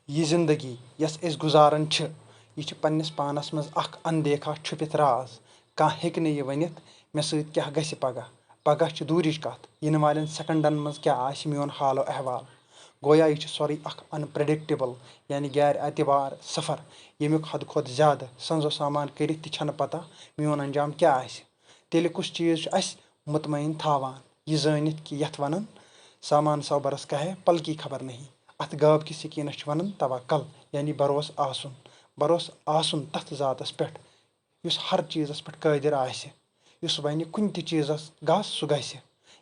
यह जिंदगी यस अस गुजारन छ यह पन्निस पानस मज अख अनदेखा छुपित राज कह हेक्के नह यह वनित मे सत क्या गछि पगह पगह छ दूरिच कथ इन वालें सेकंडन मज क्या आसि मेन हालो अहवाल गोया यह सोरे अख अनप्रेडिक्टेबल यानी गैर एतबार सफर यमुक हद खुद ज्यादा संजो सामान करित छन पता मेन अंजाम क्या आसि तेल कुछ चीज अस मुतमईन थावान यह जानित कि यथ वनन सामान सौ बरस कहे पल की खबर नहीं अथ गाव किस यकीनस वनन तवक्कल यानी भरोस आसुन तथ जातस पे युस हर चीजस पे कादिर आसि युस वनि कुन ति चीजस गस सु गसि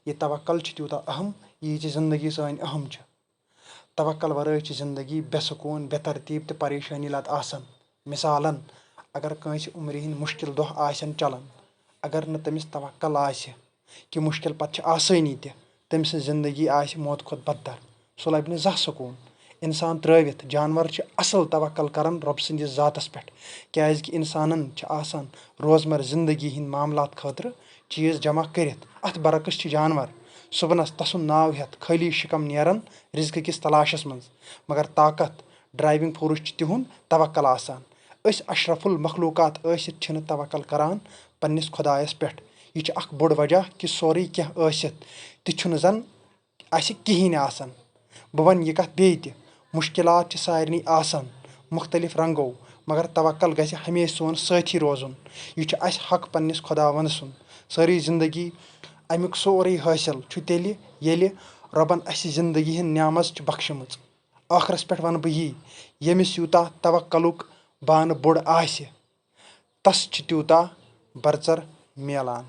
यह तवक्कल छ त्यूता अहम यह जिंदगी सान अहम छ तवक्कल वराई छ जिंदगी बेसकून बेतरतीब तो परेशानी लत आसन मिसालन अगर कंस उम्र हिंद मुश्किल दोह आसन चलन अगर न तमिस तवक्कल आसि कि मुश्किल पत आसानी तम सं जिंदगी आसि मौत खुद बदतर सह लभ जह सकून इंसान त्रवित जानवर छ असल तवक्कल करन रब सन्दिस जातस पे क्याज कि इंसानन छ आसान रोजमर जिंदगी हिंद मामलात खतर चीज जमा करित अथ बरकस छ जानवर सुबनस तसुन नाव हेत खाली शिकम नेरन रिज्क किस तलाशस मज मगर ताकत ड्राइविंग फोर्स छ तिहुंद तवक्कल आसान अस अशरफुल मखलूकात आसित छन तवक्कल करान पन्निस खुदायस पे यह छ अख बोड़ वजह कि सोरे क्या आसित ति जन आसि किहिन आसान बह वन यह कथ बे ति मुश्किलात छ सारनी आसान मुख्तलिफ रंगो मगर तवक्कल गझ हमेशा सोन साथी रोजुन यह छ अस हक पन्निस खुदावन सुन सारी जिंदगी अमुक सोरे हासिल छु तेलि येलि रबन अस जिंदगी हिंद न्यामत छ बख्शमज आखरस पे वन बह यी यमिस यूता तवक्कलुक बान बोड़ आसि तस छ त्यूता बरतर मिलान।